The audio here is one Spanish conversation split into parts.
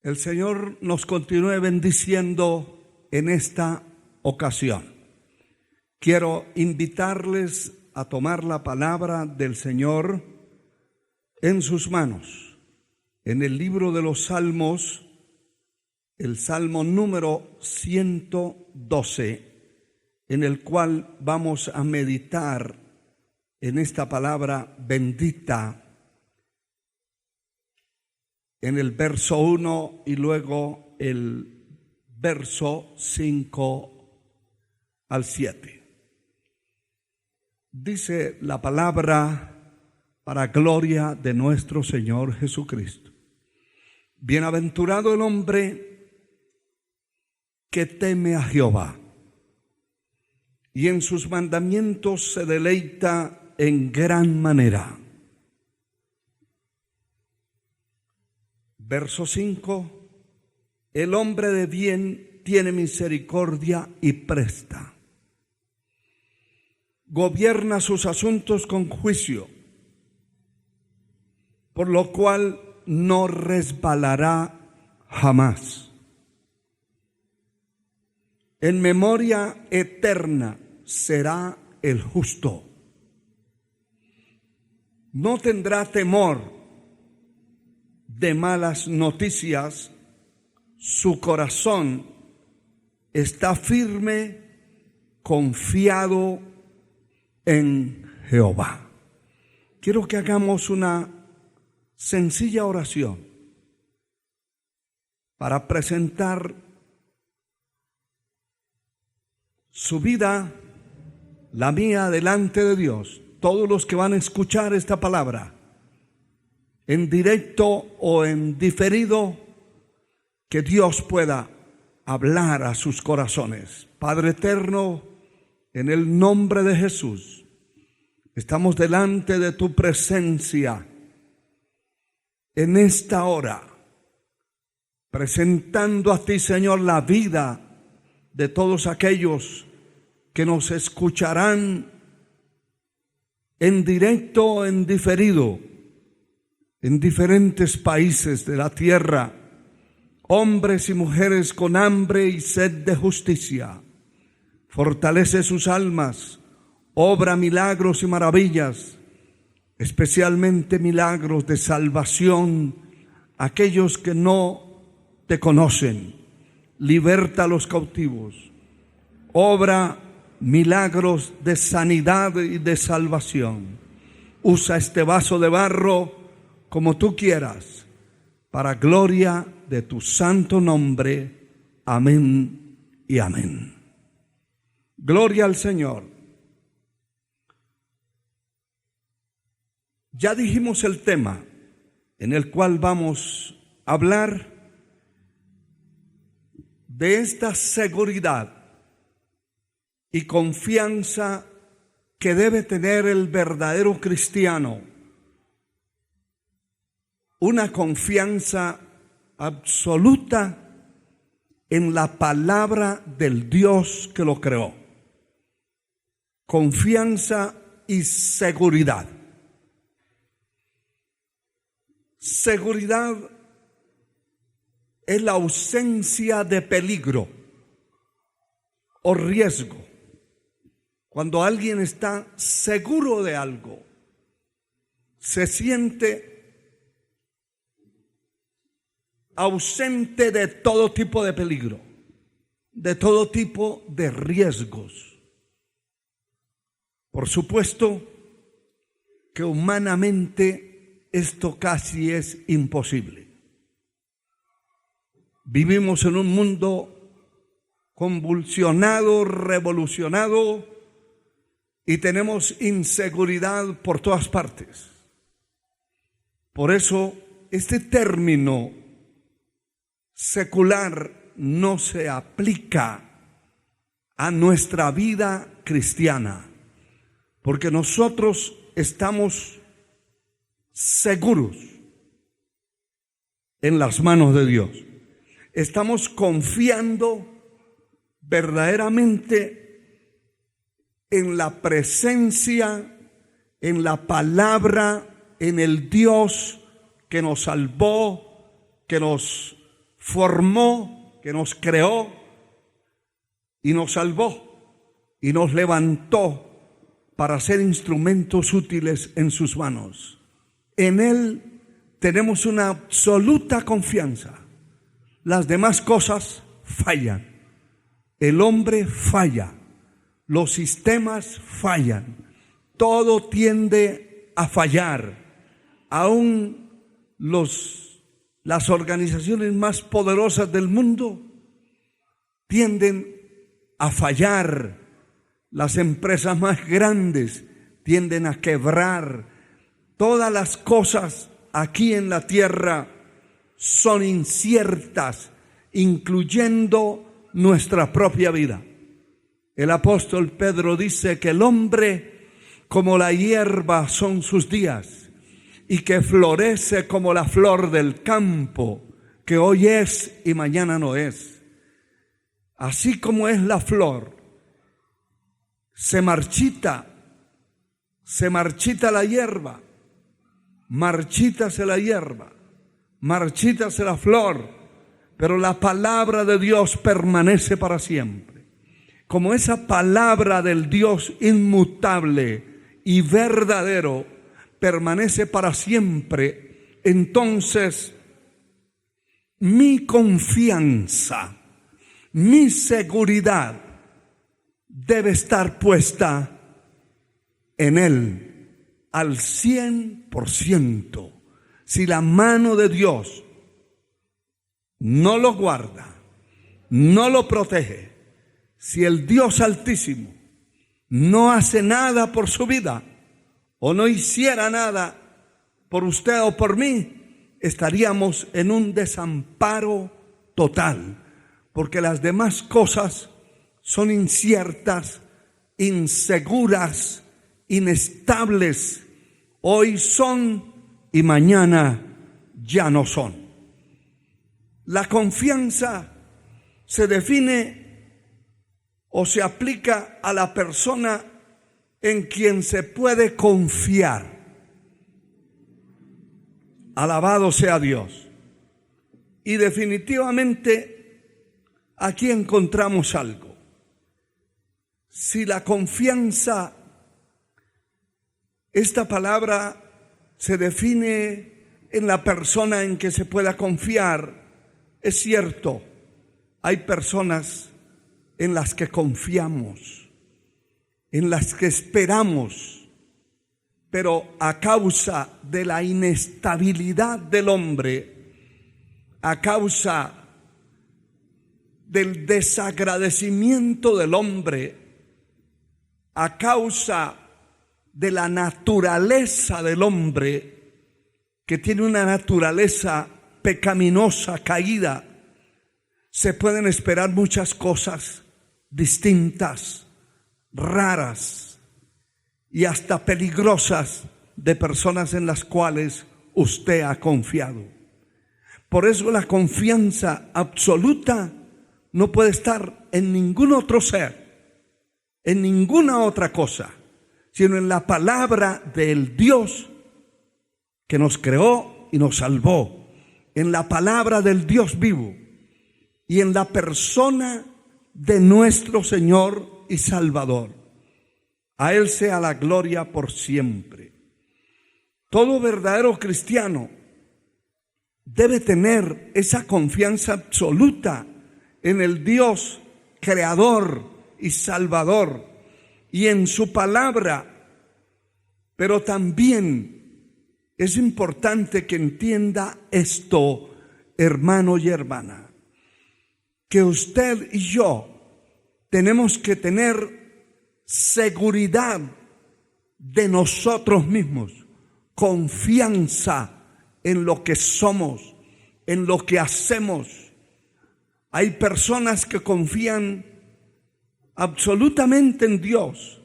El Señor nos continúe bendiciendo en esta ocasión. Quiero invitarles a tomar la palabra del Señor en sus manos. En el libro de los Salmos, el Salmo número 112, en el cual vamos a meditar en esta palabra bendita, en el verso 1 y luego el verso 5 al 7. Dice la palabra para gloria de nuestro Señor Jesucristo: bienaventurado el hombre que teme a Jehová y en sus mandamientos se deleita en gran manera. Verso 5: el hombre de bien tiene misericordia y presta. Gobierna sus asuntos con juicio, por lo cual no resbalará jamás. En memoria eterna será el justo. No tendrá temor de malas noticias, su corazón está firme, confiado en Jehová. Quiero que hagamos una sencilla oración para presentar su vida, la mía, delante de Dios. Todos los que van a escuchar esta palabra en directo o en diferido, que Dios pueda hablar a sus corazones. Padre eterno, en el nombre de Jesús, estamos delante de tu presencia en esta hora, presentando a ti, Señor, la vida de todos aquellos que nos escucharán en directo o en diferido, en diferentes países de la tierra, hombres y mujeres con hambre y sed de justicia. Fortalece sus almas, obra milagros y maravillas, especialmente milagros de salvación a aquellos que no te conocen. Liberta a los cautivos, obra milagros de sanidad y de salvación. Usa este vaso de barro como tú quieras, para gloria de tu santo nombre. Amén y amén. Gloria al Señor. Ya dijimos el tema en el cual vamos a hablar de esta seguridad y confianza que debe tener el verdadero cristiano. Una confianza absoluta en la palabra del Dios que lo creó. Confianza y seguridad. Seguridad es la ausencia de peligro o riesgo. Cuando alguien está seguro de algo, se siente ausente de todo tipo de peligro, de todo tipo de riesgos. Por supuesto que humanamente esto casi es imposible. Vivimos en un mundo convulsionado, revolucionado, y tenemos inseguridad por todas partes. Por eso este término secular no se aplica a nuestra vida cristiana, porque nosotros estamos seguros en las manos de Dios. Estamos confiando verdaderamente en la presencia, en la palabra, en el Dios que nos salvó, que nos formó, que nos creó y nos salvó y nos levantó para ser instrumentos útiles en sus manos. En Él tenemos una absoluta confianza. Las demás cosas fallan. El hombre falla. Los sistemas fallan. Todo tiende a fallar. Aún las organizaciones más poderosas del mundo tienden a fallar. Las empresas más grandes tienden a quebrar. Todas las cosas aquí en la tierra son inciertas, incluyendo nuestra propia vida. El apóstol Pedro dice que el hombre como la hierba son sus días y que florece como la flor del campo, que hoy es y mañana no es. Así como es la flor, se marchita la hierba, marchítase la hierba, marchítase la flor, pero la palabra de Dios permanece para siempre. Como esa palabra del Dios inmutable y verdadero permanece para siempre, entonces mi confianza, mi seguridad debe estar puesta en Él al 100%. Si la mano de Dios no lo guarda, no lo protege, si el Dios Altísimo no hace nada por su vida o no hiciera nada por usted o por mí, estaríamos en un desamparo total, porque las demás cosas son inciertas, inseguras, inestables. Hoy son y mañana ya no son. La confianza se define o se aplica a la persona en quien se puede confiar. Alabado sea Dios. Y definitivamente aquí encontramos algo. Si la confianza, esta palabra se define en la persona en que se pueda confiar, es cierto, hay personas en las que confiamos, en las que esperamos, pero a causa de la inestabilidad del hombre, a causa del desagradecimiento del hombre, a causa de la naturaleza del hombre, que tiene una naturaleza pecaminosa, caída, se pueden esperar muchas cosas distintas, raras y hasta peligrosas de personas en las cuales usted ha confiado. Por eso la confianza absoluta no puede estar en ningún otro ser, en ninguna otra cosa, sino en la palabra del Dios que nos creó y nos salvó, en la palabra del Dios vivo y en la persona de nuestro Señor y Salvador. A Él sea la gloria por siempre. Todo verdadero cristiano debe tener esa confianza absoluta en el Dios creador y salvador y en su palabra. Pero también es importante que entienda esto, hermano y hermana, que usted y yo tenemos que tener seguridad de nosotros mismos, confianza en lo que somos, en lo que hacemos. Hay personas que confían absolutamente en Dios,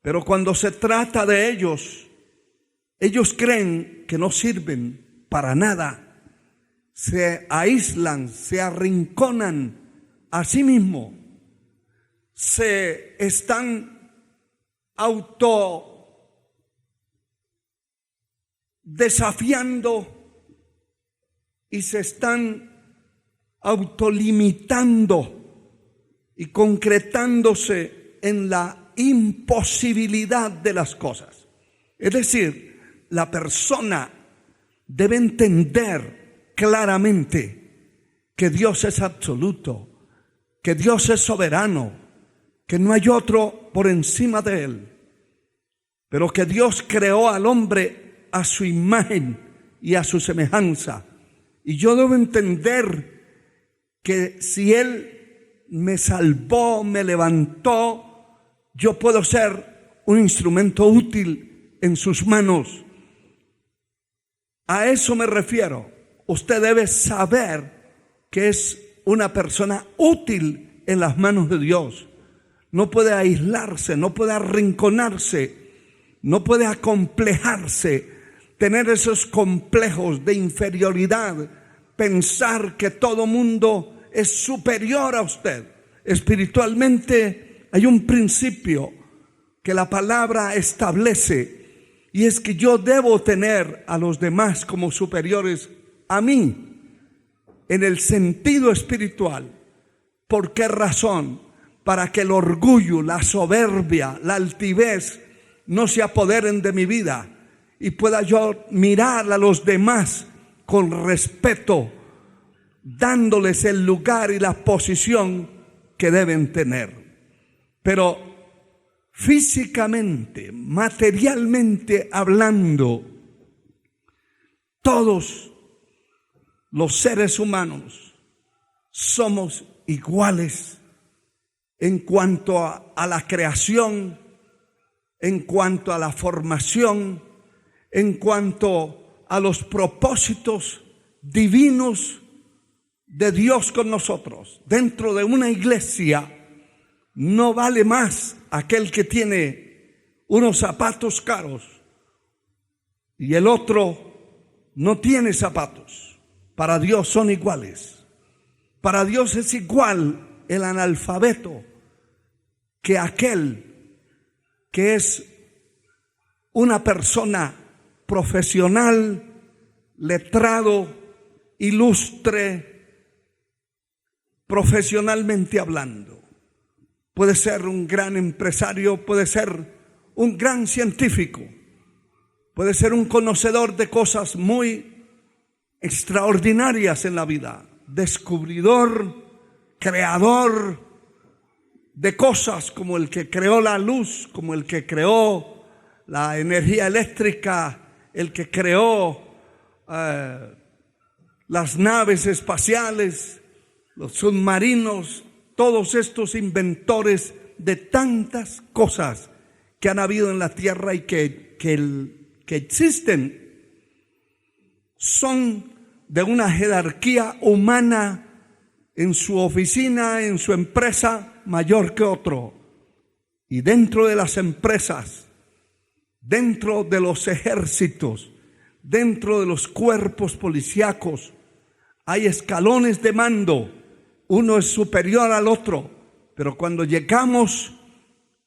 pero cuando se trata de ellos creen que no sirven para nada. Se aíslan, se arrinconan a sí mismos, se están desafiando y se están autolimitando y concretándose en la imposibilidad de las cosas. Es decir, la persona debe entender claramente que Dios es absoluto, que Dios es soberano, que no hay otro por encima de Él, pero que Dios creó al hombre a su imagen y a su semejanza. Y yo debo entender que si Él me salvó, me levantó, yo puedo ser un instrumento útil en sus manos. A eso me refiero. Usted debe saber que es una persona útil en las manos de Dios. No puede aislarse, no puede arrinconarse, no puede acomplejarse, tener esos complejos de inferioridad, pensar que todo mundo es superior a usted. Espiritualmente hay un principio que la palabra establece, y es que yo debo tener a los demás como superiores a mí, en el sentido espiritual. ¿Por qué razón? Para que el orgullo, la soberbia, la altivez no se apoderen de mi vida y pueda yo mirar a los demás con respeto, dándoles el lugar y la posición que deben tener. Pero físicamente, materialmente hablando, todos los seres humanos somos iguales en cuanto a la creación, en cuanto a la formación, en cuanto a los propósitos divinos de Dios con nosotros. Dentro de una iglesia no vale más aquel que tiene unos zapatos caros y el otro no tiene zapatos. Para Dios son iguales. Para Dios es igual el analfabeto que aquel que es una persona profesional, letrado, ilustre, profesionalmente hablando. Puede ser un gran empresario, puede ser un gran científico, puede ser un conocedor de cosas muy extraordinarias en la vida, descubridor, creador de cosas, como el que creó la luz, como el que creó la energía eléctrica, el que creó las naves espaciales, los submarinos, todos estos inventores de tantas cosas que han habido en la tierra y que existen, son de una jerarquía humana en su oficina, en su empresa, mayor que otro. Y dentro de las empresas, dentro de los ejércitos, dentro de los cuerpos policíacos, hay escalones de mando. Uno es superior al otro, pero cuando llegamos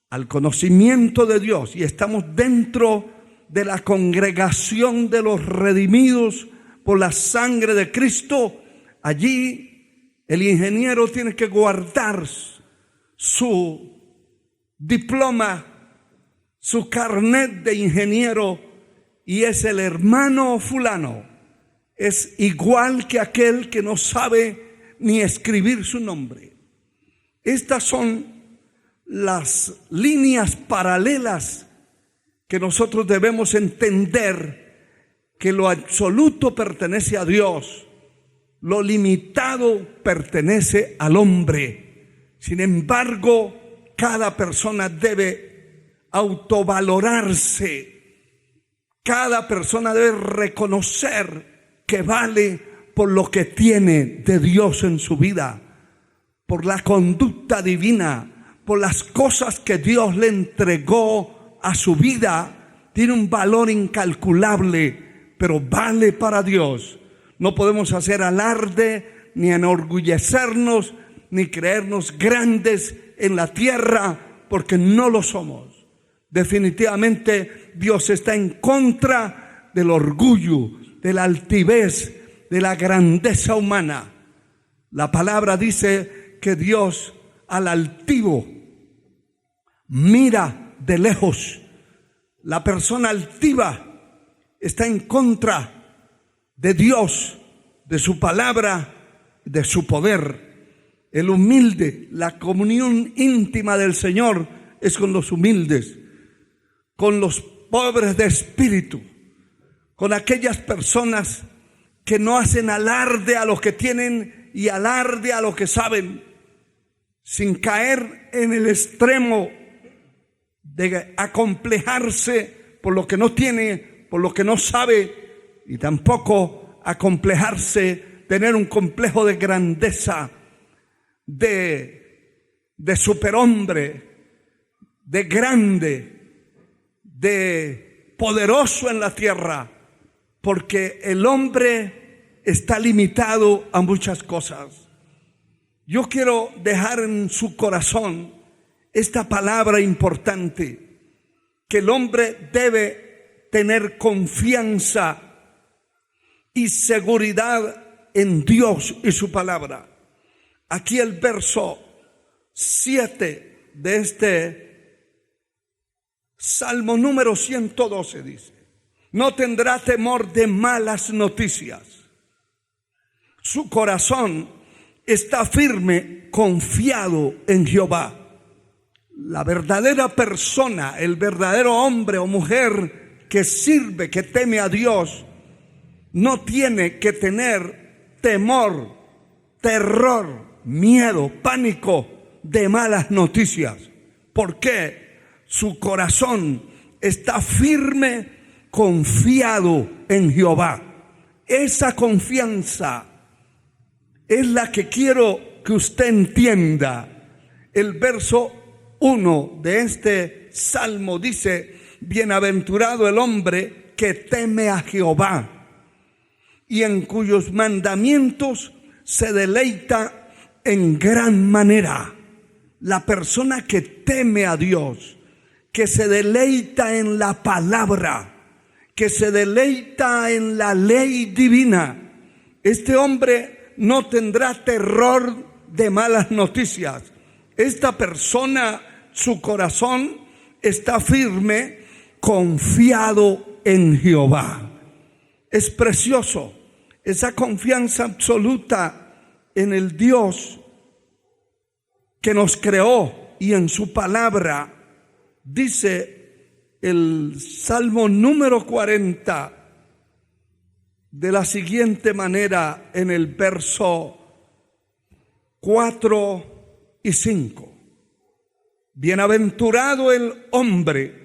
al conocimiento de Dios y estamos dentro de la congregación de los redimidos por la sangre de Cristo, allí el ingeniero tiene que guardar su diploma, su carnet de ingeniero, y es el hermano fulano. Es igual que aquel que no sabe ni escribir su nombre. Estas son las líneas paralelas que nosotros debemos entender, que lo absoluto pertenece a Dios, lo limitado pertenece al hombre. Sin embargo, cada persona debe autovalorarse. Cada persona debe reconocer que vale por lo que tiene de Dios en su vida, por la conducta divina, por las cosas que Dios le entregó a su vida. Tiene un valor incalculable, pero vale para Dios. No podemos hacer alarde, ni enorgullecernos, ni creernos grandes en la tierra, porque no lo somos. Definitivamente Dios está en contra del orgullo, de la altivez, de la grandeza humana. La palabra dice que Dios al altivo mira de lejos. La persona altiva está en contra de Dios, de su palabra, de su poder. El humilde, la comunión íntima del Señor es con los humildes, con los pobres de espíritu, con aquellas personas que no hacen alarde a lo que tienen y alarde a lo que saben, sin caer en el extremo de acomplejarse por lo que no tiene, por lo que no sabe, y tampoco acomplejarse, tener un complejo de grandeza, de superhombre, de grande, de poderoso en la tierra, porque el hombre está limitado a muchas cosas. Yo quiero dejar en su corazón esta palabra importante, que el hombre debe tener confianza y seguridad en Dios y su palabra. Aquí el verso 7 de este Salmo número 112 dice: no tendrá temor de malas noticias. Su corazón está firme, confiado en Jehová. La verdadera persona, el verdadero hombre o mujer que sirve, que teme a Dios, no tiene que tener temor, terror, miedo, pánico de malas noticias. ¿Por qué? Su corazón está firme, confiado en Jehová. Esa confianza es la que quiero que usted entienda. El verso 1 de este salmo dice: bienaventurado el hombre que teme a Jehová y en cuyos mandamientos se deleita en gran manera. La persona que teme a Dios, que se deleita en la palabra, que se deleita en la ley divina, este hombre no tendrá terror de malas noticias. Esta persona, su corazón está firme, confiado en Jehová. Es precioso esa confianza absoluta en el Dios que nos creó y en su palabra. Dice el Salmo número 40 de la siguiente manera en el verso 4 y 5: bienaventurado el hombre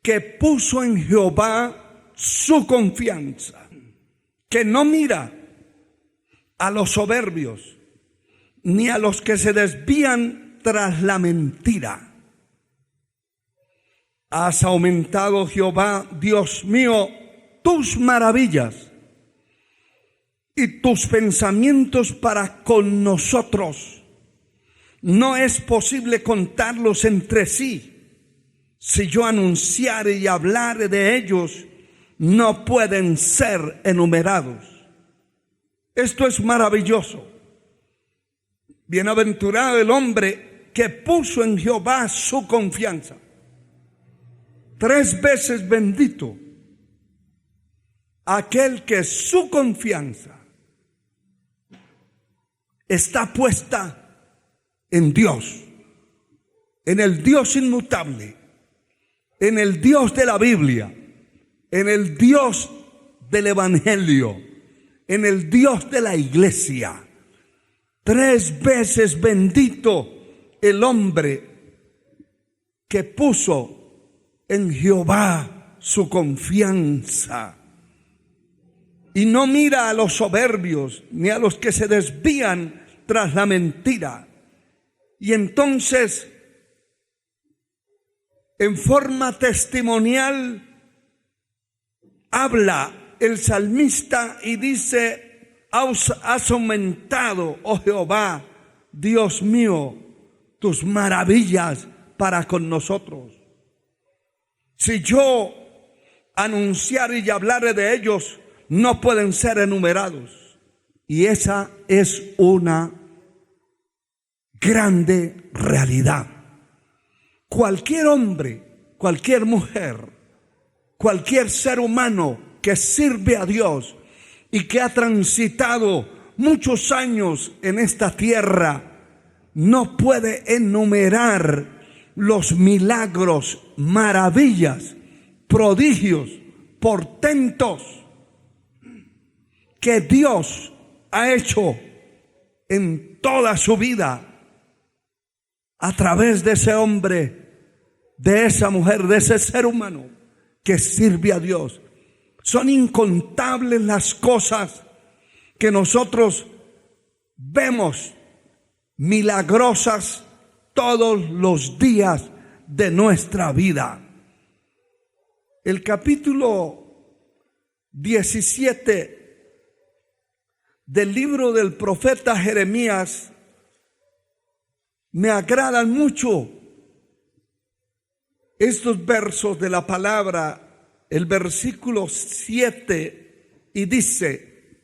que puso en Jehová su confianza, que no mira a los soberbios ni a los que se desvían tras la mentira. Has aumentado, Jehová, Dios mío, tus maravillas y tus pensamientos para con nosotros. No es posible contarlos entre sí. Si yo anunciare y hablare de ellos, no pueden ser enumerados. Esto es maravilloso. Bienaventurado el hombre que puso en Jehová su confianza. 3 veces bendito aquel que su confianza está puesta en Dios, en el Dios inmutable, en el Dios de la Biblia, en el Dios del Evangelio, en el Dios de la iglesia. 3 veces bendito el hombre que puso en Jehová su confianza y no mira a los soberbios ni a los que se desvían tras la mentira. Y entonces, en forma testimonial, habla el salmista y dice: has aumentado, oh Jehová, Dios mío, tus maravillas para con nosotros. Si yo anunciare y hablare de ellos, no pueden ser enumerados. Y esa es una grande realidad. Cualquier hombre, cualquier mujer, cualquier ser humano que sirve a Dios y que ha transitado muchos años en esta tierra, no puede enumerar los milagros, maravillas, prodigios, portentos que Dios ha hecho en toda su vida a través de ese hombre, de esa mujer, de ese ser humano que sirve a Dios. Son incontables las cosas que nosotros vemos milagrosas todos los días de nuestra vida. El capítulo 17 del libro del profeta Jeremías me agradan mucho estos versos de la palabra. El versículo 7 y dice: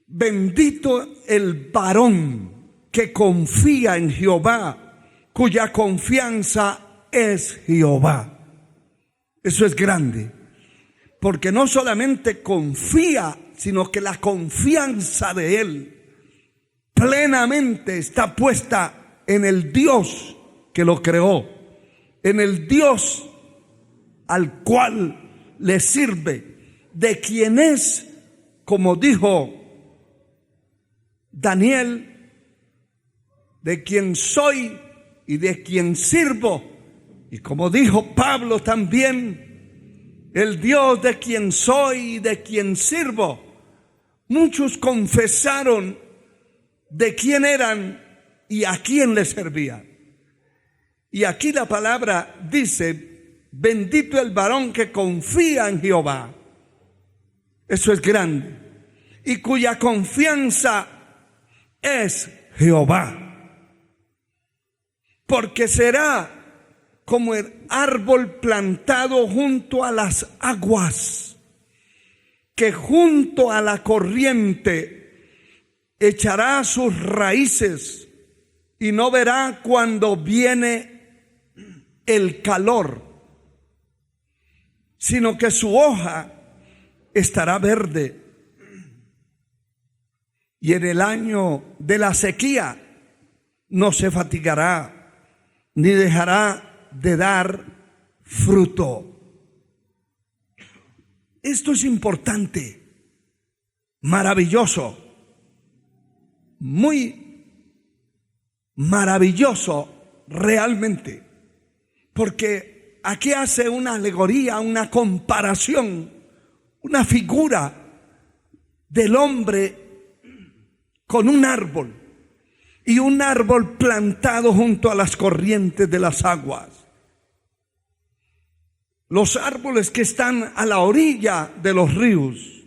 bendito el varón que confía en Jehová, cuya confianza es Jehová. Eso es grande, porque no solamente confía, sino que la confianza de él plenamente está puesta en el Dios que lo creó, en el Dios al cual le sirve, de quien es, como dijo Daniel, de quien soy y de quien sirvo, y como dijo Pablo también, el Dios de quien soy y de quien sirvo. Muchos confesaron de quién eran y a quién les servían. Y aquí la palabra dice: bendito el varón que confía en Jehová. Eso es grande. Y cuya confianza es Jehová. Porque será como el árbol plantado junto a las aguas, que junto a la corriente echará sus raíces y no verá cuando viene el calor, sino que su hoja estará verde. Y en el año de la sequía no se fatigará, ni dejará de dar fruto. Esto es importante, maravilloso, muy maravilloso realmente, porque aquí hace una alegoría, una comparación, una figura del hombre con un árbol, y un árbol plantado junto a las corrientes de las aguas. Los árboles que están a la orilla de los ríos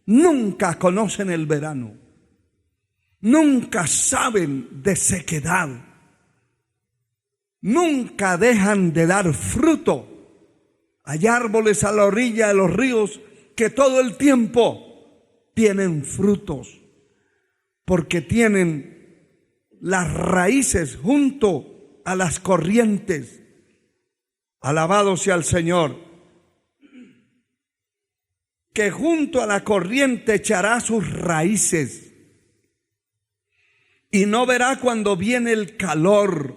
nunca conocen el verano, nunca saben de sequedad, nunca dejan de dar fruto. Hay árboles a la orilla de los ríos que todo el tiempo tienen frutos, porque tienen las raíces junto a las corrientes. Alabado sea el Señor. Que junto a la corriente echará sus raíces y no verá cuando viene el calor,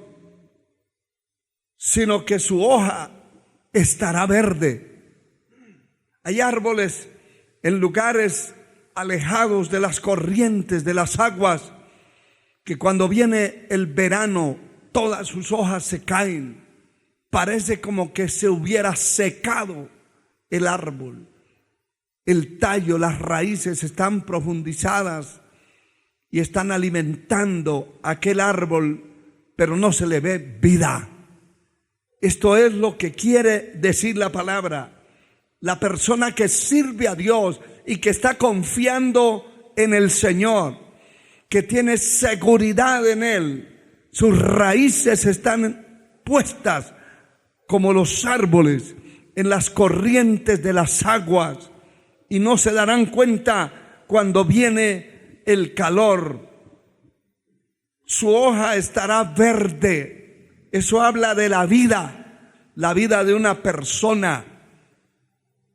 sino que su hoja estará verde. Hay árboles en lugares alejados de las corrientes de las aguas que cuando viene el verano todas sus hojas se caen. Parece como que se hubiera secado el árbol. El tallo, las raíces están profundizadas y están alimentando aquel árbol, pero no se le ve vida. Esto es lo que quiere decir la palabra. La persona que sirve a Dios y que está confiando en el Señor, que tiene seguridad en Él, sus raíces están puestas como los árboles en las corrientes de las aguas, y no se darán cuenta cuando viene el calor. Su hoja estará verde. Eso habla de la vida de una persona.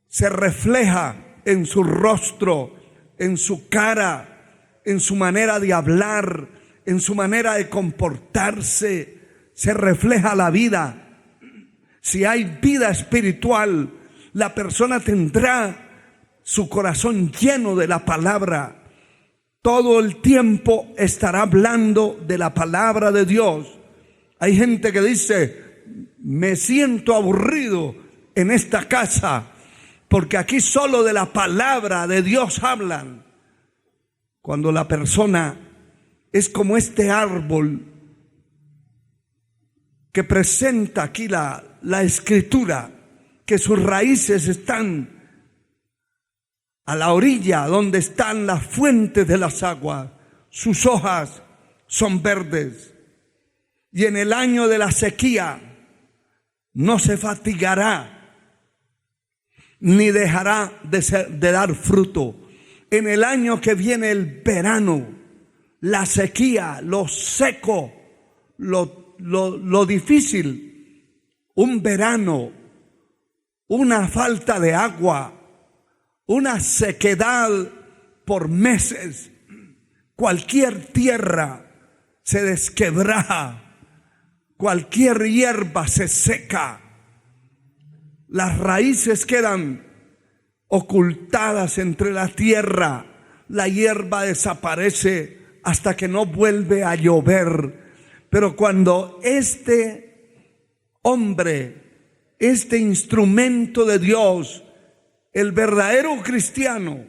Se refleja en su rostro, en su cara, en su manera de hablar, en su manera de comportarse. Se refleja la vida. Si hay vida espiritual, la persona tendrá su corazón lleno de la palabra. Todo el tiempo estará hablando de la palabra de Dios. Hay gente que dice: me siento aburrido en esta casa, porque aquí solo de la palabra de Dios hablan. Cuando la persona es como este árbol que presenta aquí la escritura, que sus raíces están a la orilla donde están las fuentes de las aguas, sus hojas son verdes, y en el año de la sequía no se fatigará, ni dejará de dar fruto. En el año que viene el verano, la sequía, lo seco, lo difícil, un verano, una falta de agua, una sequedad por meses, cualquier tierra se desquebraja, cualquier hierba se seca, las raíces quedan ocultadas entre la tierra, la hierba desaparece hasta que no vuelve a llover. Pero cuando este hombre, este instrumento de Dios, el verdadero cristiano,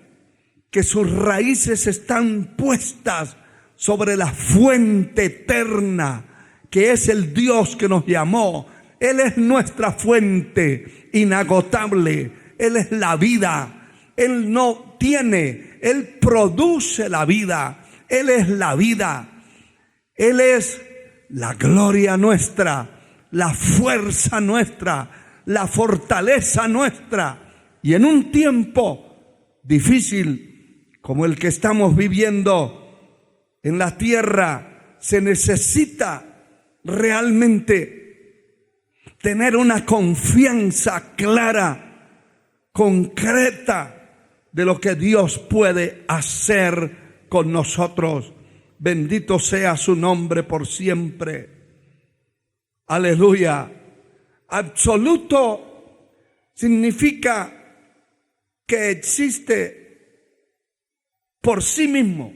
que sus raíces están puestas sobre la fuente eterna, que es el Dios que nos llamó. Él es nuestra fuente inagotable. Él es la vida. Él no tiene, Él produce la vida. Él es la vida. Él es la gloria nuestra, la fuerza nuestra, la fortaleza nuestra. Y en un tiempo difícil como el que estamos viviendo en la tierra, se necesita realmente tener una confianza clara, concreta, de lo que Dios puede hacer con nosotros. Bendito sea su nombre por siempre. Aleluya. Absoluto significa que existe por sí mismo,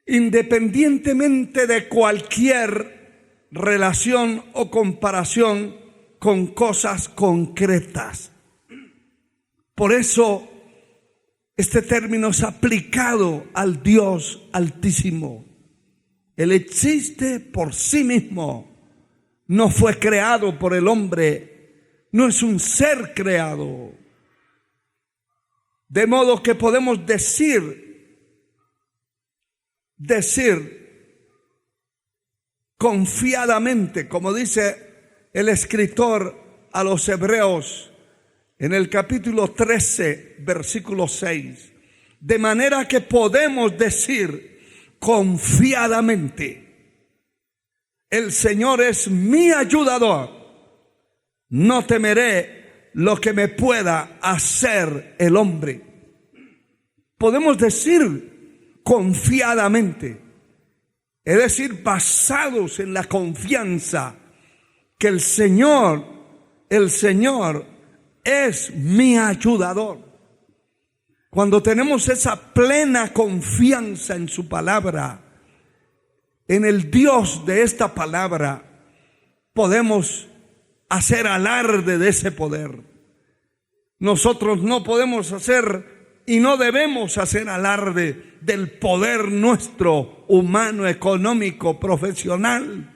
independientemente de cualquier relación o comparación con cosas concretas. Por eso este término es aplicado al Dios Altísimo. Él existe por sí mismo, no fue creado por el hombre, no es un ser creado. De modo que podemos decir confiadamente, como dice el escritor a los Hebreos en el capítulo 13, versículo 6, de manera que podemos decir confiadamente: el Señor es mi ayudador, no temeré lo que me pueda hacer el hombre. Podemos decir confiadamente, es decir, basados en la confianza que el Señor es mi ayudador. Cuando tenemos esa plena confianza en su palabra, en el Dios de esta palabra, podemos hacer alarde de ese poder. Nosotros no podemos hacer y no debemos hacer alarde del poder nuestro, humano, económico, profesional,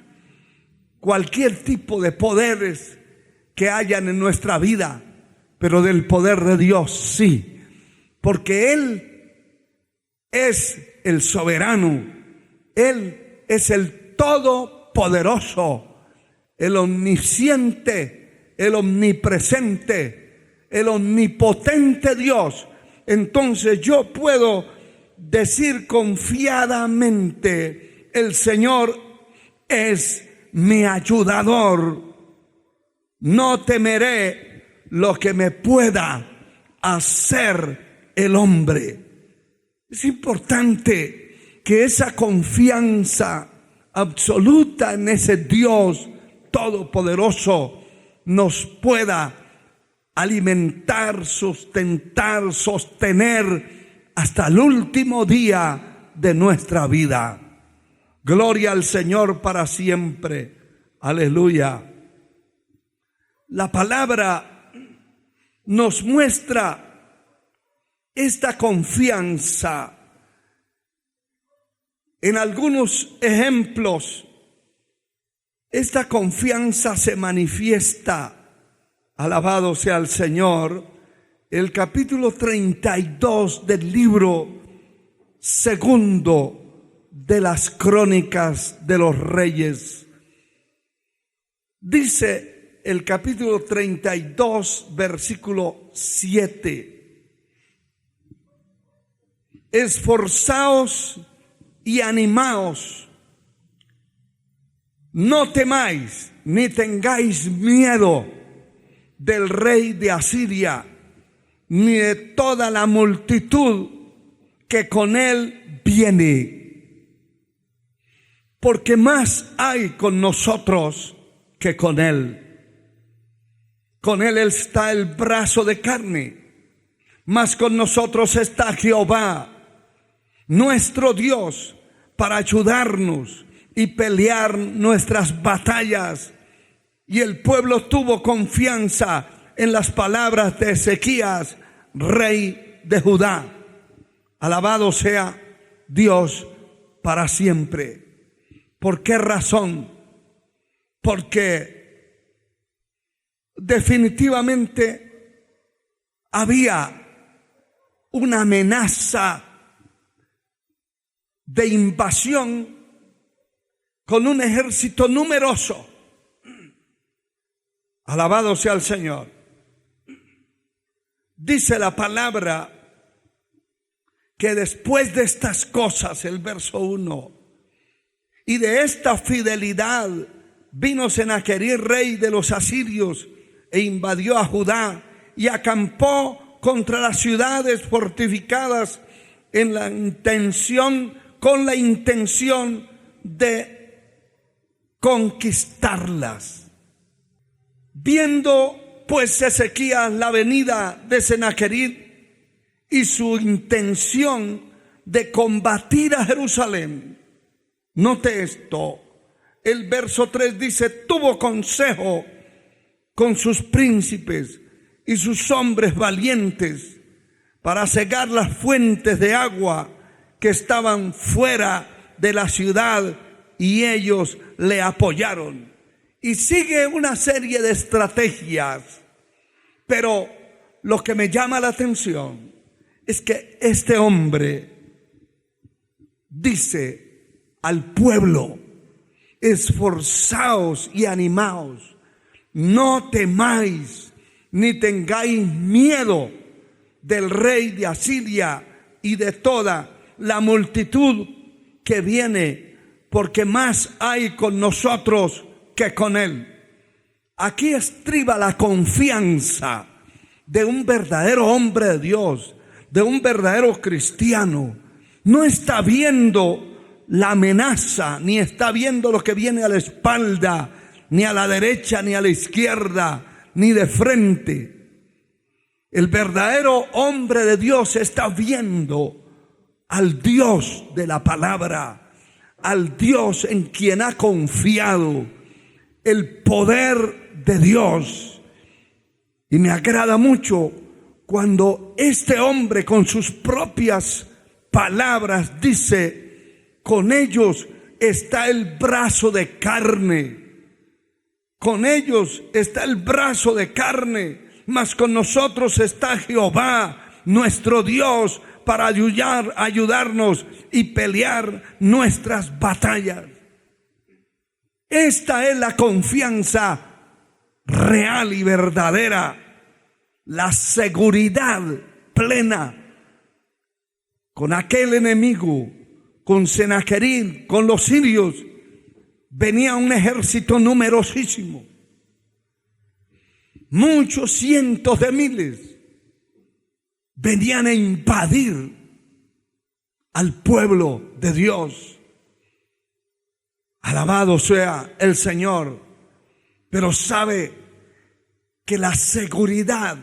cualquier tipo de poderes que hayan en nuestra vida, pero del poder de Dios sí, porque Él es el soberano, Él es el todopoderoso, el omnisciente, el omnipresente, el omnipotente Dios. Entonces yo puedo decir confiadamente: el Señor es mi ayudador. No temeré lo que me pueda hacer el hombre. Es importante que esa confianza absoluta en ese Dios todopoderoso nos pueda alimentar, sustentar, sostener hasta el último día de nuestra vida. Gloria al Señor para siempre. Aleluya. La palabra nos muestra esta confianza en algunos ejemplos. Esta confianza se manifiesta, alabado sea el Señor, el capítulo 32 del libro segundo de las Crónicas de los Reyes. Dice el capítulo 32, versículo 7: esforzaos y animaos, no temáis ni tengáis miedo del rey de Asiria, ni de toda la multitud que con él viene, porque más hay con nosotros que con él. Con él está el brazo de carne, mas con nosotros está Jehová, nuestro Dios, para ayudarnos y pelear nuestras batallas. Y el pueblo tuvo confianza en las palabras de Ezequías, rey de Judá. Alabado sea Dios para siempre. ¿Por qué razón? Porque definitivamente había una amenaza de invasión con un ejército numeroso. Alabado sea el Señor. Dice la palabra que después de estas cosas, el verso 1, y de esta fidelidad vino Sennacherib, rey de los asirios, e invadió a Judá y acampó contra las ciudades fortificadas con la intención de conquistarlas. Viendo pues Ezequías la venida de Sennacherib y su intención de combatir a Jerusalén, note esto, el verso 3 dice: tuvo consejo con sus príncipes y sus hombres valientes para cegar las fuentes de agua que estaban fuera de la ciudad, y ellos le apoyaron. Y sigue una serie de estrategias, pero lo que me llama la atención es que este hombre dice al pueblo: esforzaos y animaos, no temáis ni tengáis miedo del rey de Asiria y de toda la multitud que viene, porque más hay con nosotros que con él. Aquí estriba la confianza de un verdadero hombre de Dios, de un verdadero cristiano. No está viendo la amenaza, ni está viendo lo que viene a la espalda, ni a la derecha, ni a la izquierda, ni de frente. El verdadero hombre de Dios está viendo al Dios de la palabra, al Dios en quien ha confiado, el poder de Dios. Y me agrada mucho cuando este hombre con sus propias palabras dice: con ellos está el brazo de carne, con ellos está el brazo de carne, mas con nosotros está Jehová, nuestro Dios, para ayudarnos y pelear nuestras batallas. Esta es la confianza real y verdadera, la seguridad plena con aquel enemigo, con Sennacherib, con los sirios, venía un ejército numerosísimo. Muchos cientos de miles venían a invadir al pueblo de Dios. Alabado sea el Señor. Pero sabe que la seguridad,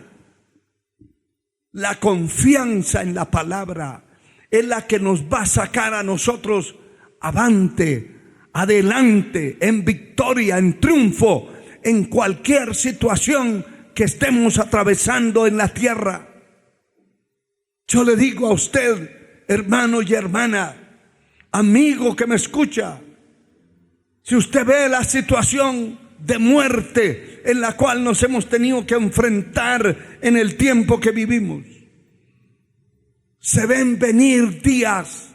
la confianza en la palabra es la que nos va a sacar a nosotros avante, adelante, en victoria, en triunfo, en cualquier situación que estemos atravesando en la tierra. Yo le digo a usted, hermano y hermana, amigo que me escucha, si usted ve la situación de muerte en la cual nos hemos tenido que enfrentar en el tiempo que vivimos, se ven venir días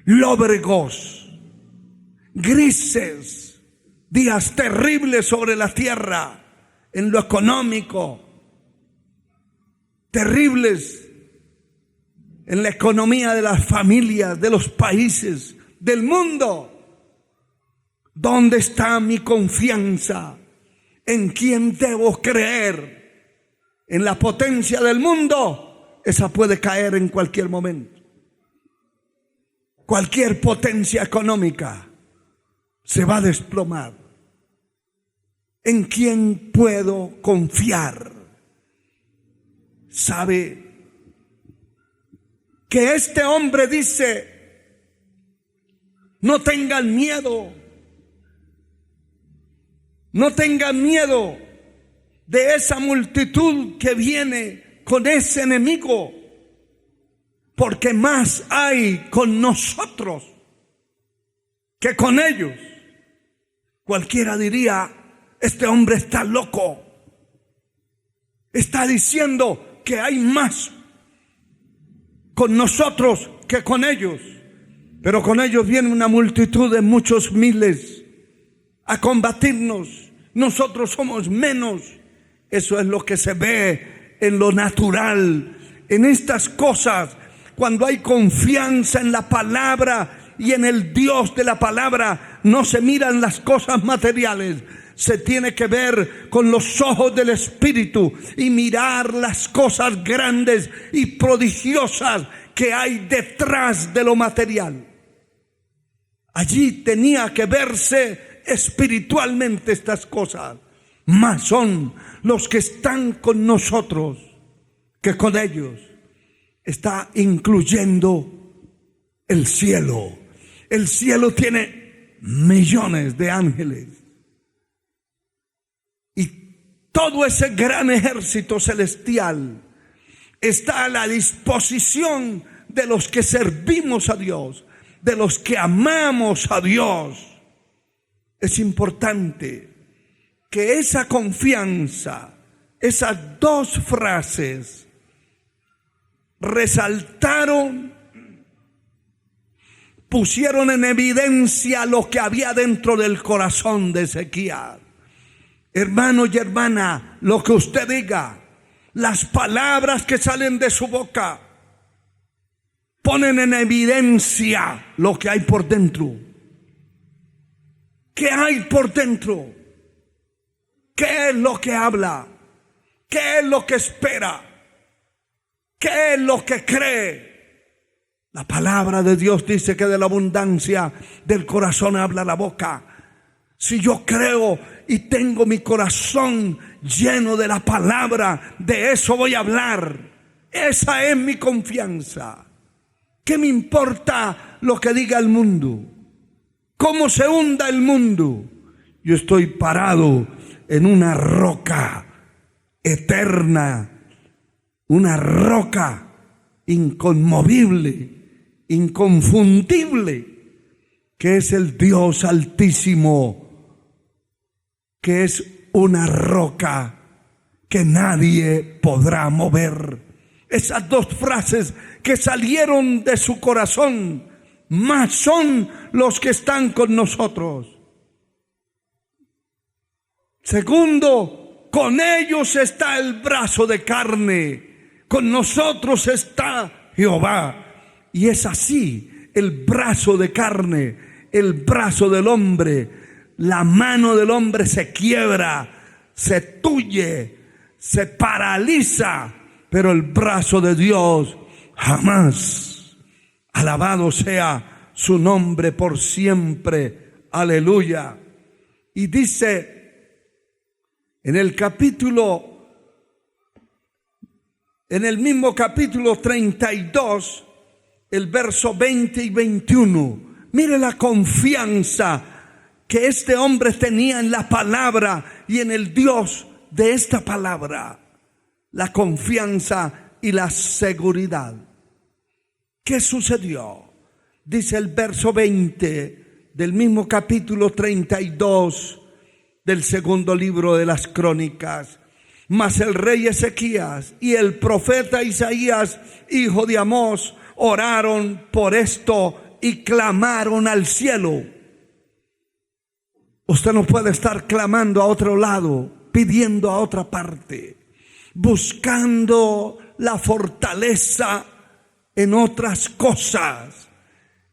lóbregos, grises, días terribles sobre la tierra, en lo económico, terribles en la economía de las familias, de los países, del mundo. ¿Dónde está mi confianza? ¿En quién debo creer? ¿En la potencia del mundo? Esa puede caer en cualquier momento. Cualquier potencia económica se va a desplomar. ¿En quién puedo confiar? ¿Sabe que este hombre dice: no tengan miedo? No tengan miedo de esa multitud que viene con ese enemigo, porque más hay con nosotros que con ellos. Cualquiera diría: este hombre está loco. Está diciendo que hay más con nosotros que con ellos. Pero con ellos viene una multitud de muchos miles a combatirnos. Nosotros somos menos. Eso es lo que se ve en lo natural, en estas cosas. Cuando hay confianza en la palabra y en el Dios de la palabra, no se miran las cosas materiales. Se tiene que ver con los ojos del Espíritu y mirar las cosas grandes y prodigiosas que hay detrás de lo material. Allí tenía que verse espiritualmente estas cosas. Más son los que están con nosotros que con ellos. Está incluyendo el cielo. El cielo tiene millones de ángeles. Y todo ese gran ejército celestial está a la disposición de los que servimos a Dios, de los que amamos a Dios. Es importante que esa confianza, esas dos frases, resaltaron, pusieron en evidencia lo que había dentro del corazón de Ezequías. Hermano y hermana, lo que usted diga, las palabras que salen de su boca, ponen en evidencia lo que hay por dentro. ¿Qué hay por dentro? ¿Qué es lo que habla? ¿Qué es lo que espera? ¿Qué es lo que cree? La palabra de Dios dice que de la abundancia del corazón habla la boca. Si yo creo y tengo mi corazón lleno de la palabra, de eso voy a hablar. Esa es mi confianza. ¿Qué me importa lo que diga el mundo? ¿Cómo se hunda el mundo? Yo estoy parado en una roca eterna, una roca inconmovible, inconfundible, que es el Dios Altísimo, que es una roca que nadie podrá mover. Esas dos frases que salieron de su corazón, más son los que están con nosotros. Segundo, con ellos está el brazo de carne, con nosotros está Jehová. Y es así, el brazo de carne, el brazo del hombre, la mano del hombre se quiebra, se tuye, se paraliza, pero el brazo de Dios jamás. Alabado sea su nombre por siempre. Aleluya. Y dice en el mismo capítulo 32, el verso 20 y 21. Mire la confianza que este hombre tenía en la palabra y en el Dios de esta palabra. La confianza y la seguridad. ¿Qué sucedió? Dice el verso 20 del mismo capítulo 32 del segundo libro de las Crónicas. Mas el rey Ezequías y el profeta Isaías, hijo de Amós, oraron por esto y clamaron al cielo. Usted no puede estar clamando a otro lado, pidiendo a otra parte, buscando la fortaleza en otras cosas.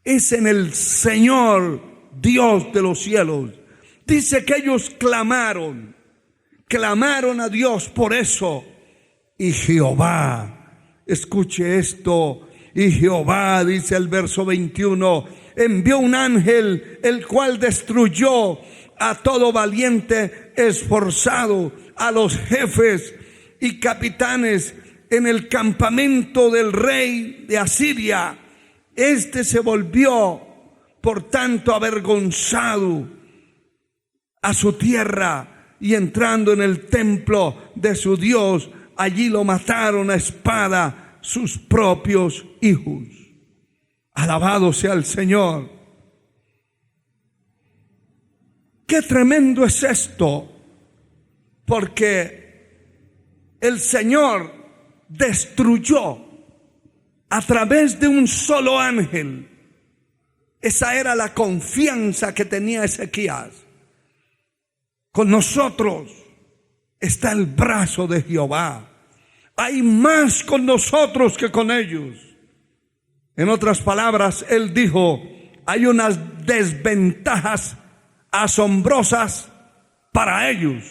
Es en el Señor, Dios de los cielos. Dice que ellos clamaron a Dios por eso. Y Jehová, escuche esto, y Jehová, dice el verso 21, envió un ángel, el cual destruyó a todo valiente esforzado, a los jefes y capitanes en el campamento del rey de Asiria. Este se volvió, por tanto, avergonzado a su tierra, y entrando en el templo de su Dios, allí lo mataron a espada sus propios hijos. Alabado sea el Señor. Qué tremendo es esto, porque el Señor destruyó a través de un solo ángel. Esa era la confianza que tenía Ezequías. Con nosotros está el brazo de Jehová. Hay más con nosotros que con ellos. En otras palabras, él dijo, hay unas desventajas asombrosas para ellos,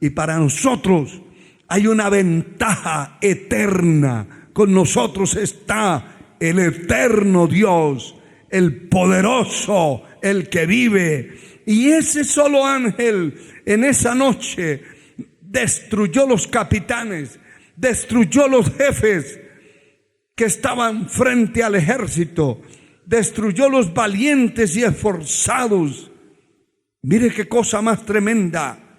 y para nosotros hay una ventaja eterna. Con nosotros está el eterno Dios, el poderoso, el que vive. Y ese solo ángel en esa noche destruyó los capitanes, destruyó los jefes que estaban frente al ejército, destruyó los valientes y esforzados. Mire qué cosa más tremenda.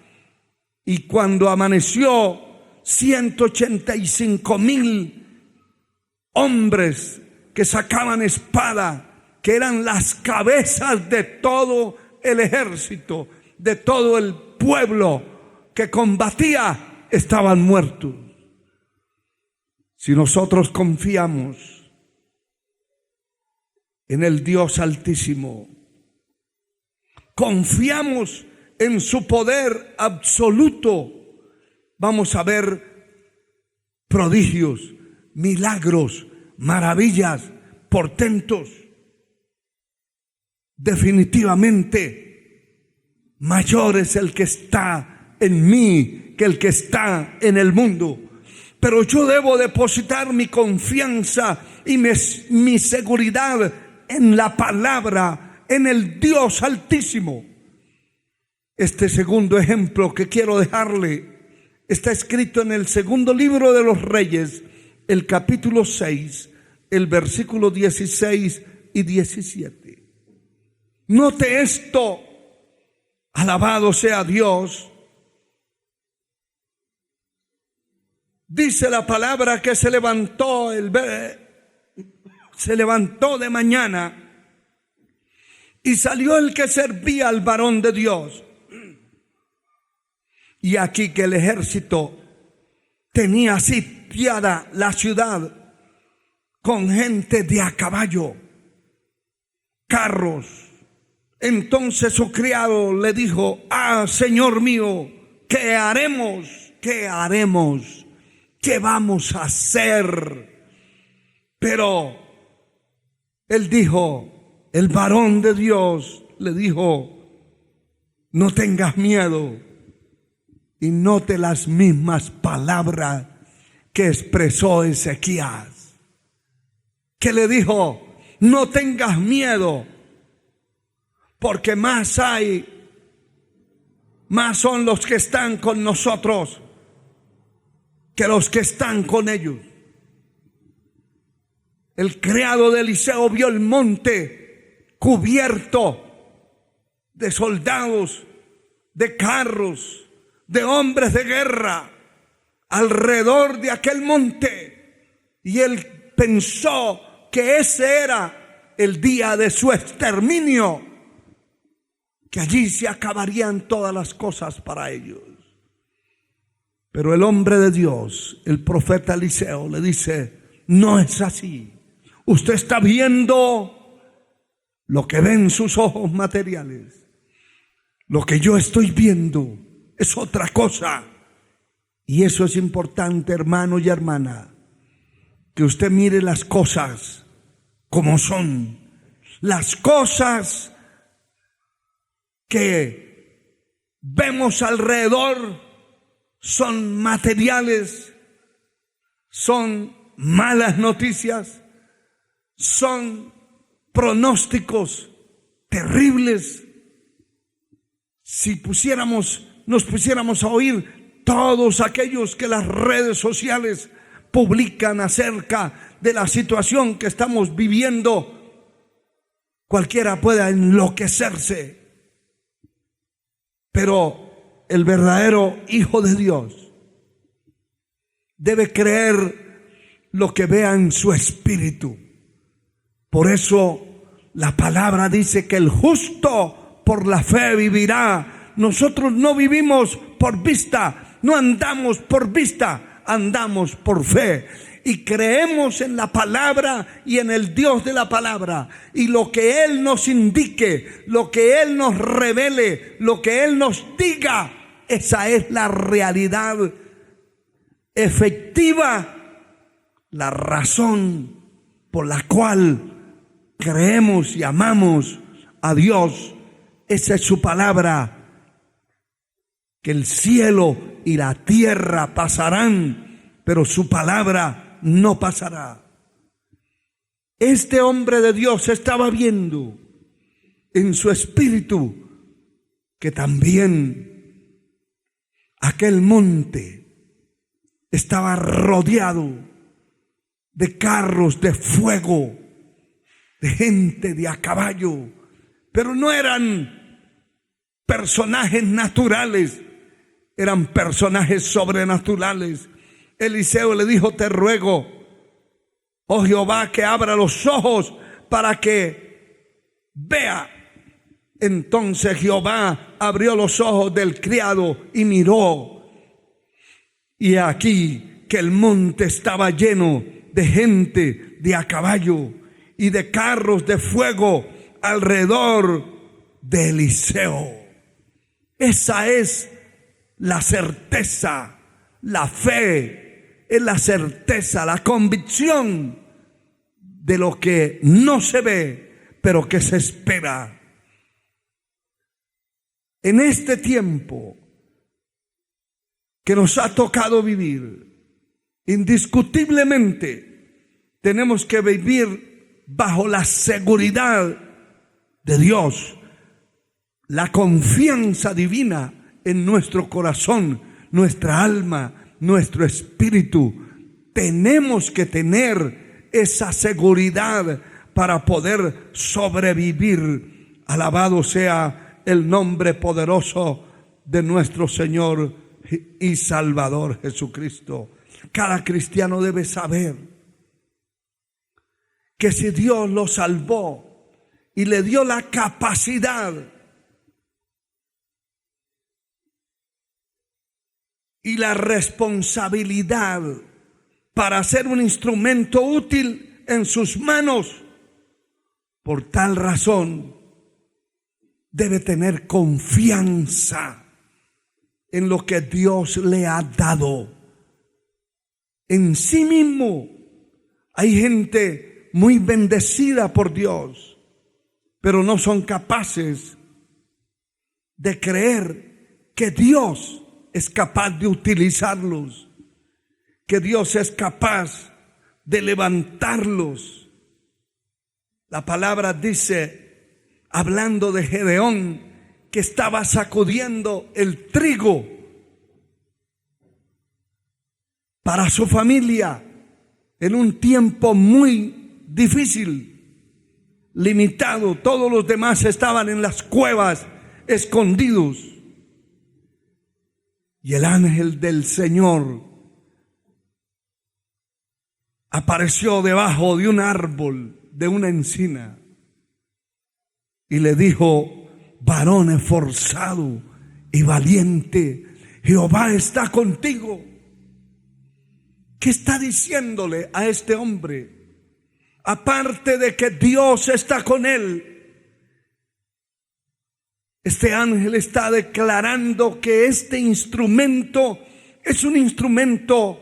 Y cuando amaneció, 185,000 hombres que sacaban espada, que eran las cabezas de todo el ejército, de todo el pueblo que combatía, estaban muertos. Si nosotros confiamos en el Dios Altísimo, confiamos en su poder absoluto, vamos a ver prodigios, milagros, maravillas, portentos. Definitivamente, mayor es el que está en mí que el que está en el mundo. Pero yo debo depositar mi confianza y mi seguridad en la palabra, en el Dios Altísimo. Este segundo ejemplo que quiero dejarle está escrito en el segundo libro de los Reyes, el capítulo 6, el versículo 16 y 17. Note esto, alabado sea Dios. Dice la palabra que se levantó de mañana y salió el que servía al varón de Dios. Y aquí que el ejército tenía sitiada la ciudad con gente de a caballo, carros. Entonces su criado le dijo: Señor mío, ¿qué haremos? ¿Qué haremos? ¿Qué vamos a hacer? Pero él dijo, el varón de Dios le dijo, no tengas miedo. Y note las mismas palabras que expresó Ezequías, que le dijo, no tengas miedo, porque más son los que están con nosotros que los que están con ellos. El criado de Eliseo vio el monte cubierto de soldados, de carros, de hombres de guerra alrededor de aquel monte, y él pensó que ese era el día de su exterminio, que allí se acabarían todas las cosas para ellos. Pero el hombre de Dios, el profeta Eliseo, le dice, no es así. Usted está viendo lo que ven sus ojos materiales. Lo que yo estoy viendo es otra cosa. Y eso es importante, hermano y hermana, que usted mire las cosas como son. Las cosas que vemos alrededor son materiales, son malas noticias, son pronósticos terribles. Si nos pusiéramos a oír todos aquellos que las redes sociales publican acerca de la situación que estamos viviendo, cualquiera pueda enloquecerse. Pero el verdadero hijo de Dios debe creer lo que vea en su espíritu. Por eso la palabra dice que el justo por la fe vivirá. Nosotros no vivimos por vista, no andamos por vista, andamos por fe. Y creemos en la palabra y en el Dios de la palabra. Y lo que Él nos indique, lo que Él nos revele, lo que Él nos diga, esa es la realidad efectiva, la razón por la cual creemos y amamos a Dios. Esa es su palabra. Que el cielo y la tierra pasarán, pero su palabra no pasará. Este hombre de Dios estaba viendo en su espíritu que también aquel monte estaba rodeado de carros de fuego, de gente de a caballo, pero no eran personajes naturales, eran personajes sobrenaturales. Eliseo le dijo, te ruego, oh Jehová, que abra los ojos para que vea. Entonces Jehová abrió los ojos del criado y miró, y aquí que el monte estaba lleno de gente de a caballo y de carros de fuego alrededor de Eliseo. Esa es la certeza, la fe, es la certeza, la convicción de lo que no se ve, pero que se espera. En este tiempo que nos ha tocado vivir, indiscutiblemente tenemos que vivir bajo la seguridad de Dios, la confianza divina en nuestro corazón, nuestra alma, nuestro espíritu. Tenemos que tener esa seguridad para poder sobrevivir. Alabado sea el nombre poderoso de nuestro Señor y Salvador Jesucristo. Cada cristiano debe saber que si Dios lo salvó y le dio la capacidad y la responsabilidad para ser un instrumento útil en sus manos, por tal razón debe tener confianza en lo que Dios le ha dado, en sí mismo, Hay gente muy bendecida por Dios, pero no son capaces de creer que Dios es capaz de utilizarlos, que Dios es capaz de levantarlos. La palabra dice, hablando de Gedeón, que estaba sacudiendo el trigo para su familia en un tiempo muy difícil, limitado. Todos los demás estaban en las cuevas escondidos. Y el ángel del Señor apareció debajo de un árbol, de una encina, y le dijo: varón esforzado y valiente, Jehová está contigo. ¿Qué está diciéndole a este hombre? Aparte de que Dios está con él, este ángel está declarando que este instrumento es un instrumento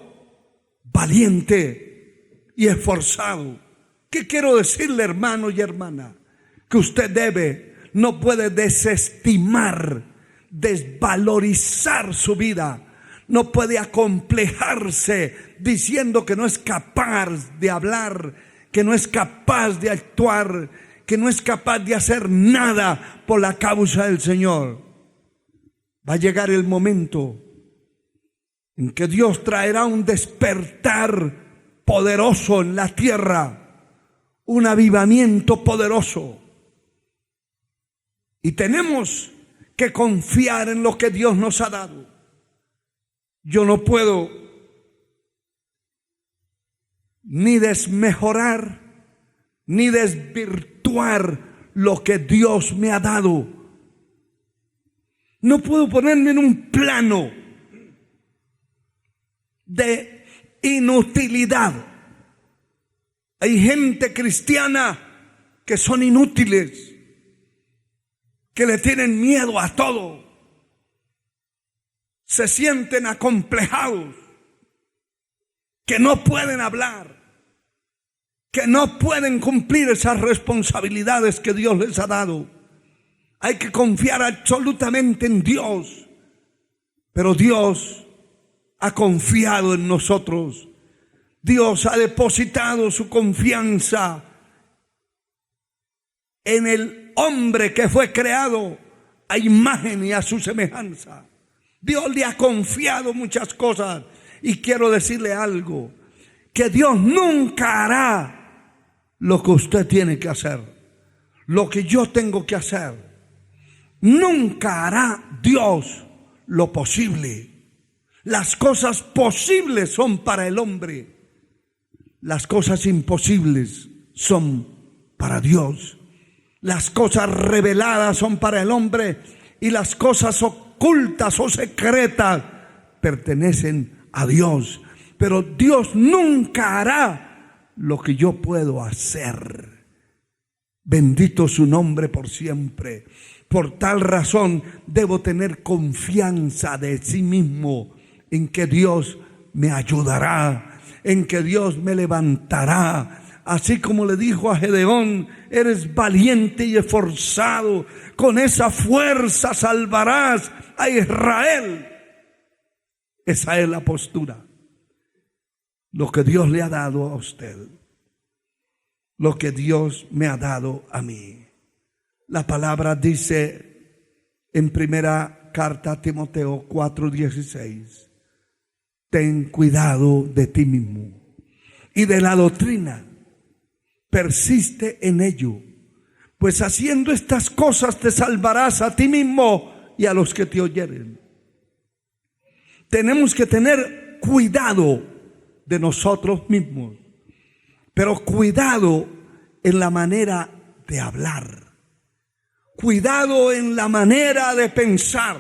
valiente y esforzado. ¿Qué quiero decirle, hermano y hermana? Que usted no puede desestimar, desvalorizar su vida. No puede acomplejarse diciendo que no es capaz de hablar, que no es capaz de actuar, que no es capaz de hacer nada por la causa del Señor. Va a llegar el momento en que Dios traerá un despertar poderoso en la tierra, un avivamiento poderoso. Y tenemos que confiar en lo que Dios nos ha dado. Yo no puedo ni desmejorar ni desvirtuar lo que Dios me ha dado. No puedo ponerme en un plano de inutilidad. Hay gente cristiana que son inútiles, que le tienen miedo a todo. Se sienten acomplejados, que no pueden hablar, que no pueden cumplir esas responsabilidades que Dios les ha dado. Hay que confiar absolutamente en Dios, pero Dios ha confiado en nosotros. Dios ha depositado su confianza en el hombre que fue creado a imagen y a su semejanza. Dios le ha confiado muchas cosas, y quiero decirle algo, que Dios nunca hará lo que usted tiene que hacer, lo que yo tengo que hacer. Nunca hará Dios lo posible. Las cosas posibles son para el hombre, las cosas imposibles son para Dios. Las cosas reveladas son para el hombre, y las cosas ocultas o secretas pertenecen a Dios. Pero Dios nunca hará lo que yo puedo hacer. Bendito su nombre por siempre. Por tal razón debo tener confianza de sí mismo, en que Dios me ayudará, en que Dios me levantará. Así como le dijo a Gedeón: eres valiente y esforzado, con esa fuerza salvarás a Israel. Esa es la postura. Lo que Dios le ha dado a usted, lo que Dios me ha dado a mí. La palabra dice en primera carta a Timoteo 4:16: ten cuidado de ti mismo y de la doctrina, persiste en ello, pues haciendo estas cosas te salvarás a ti mismo y a los que te oyeren. Tenemos que tener cuidado de nosotros mismos, pero cuidado en la manera de hablar, cuidado en la manera de pensar.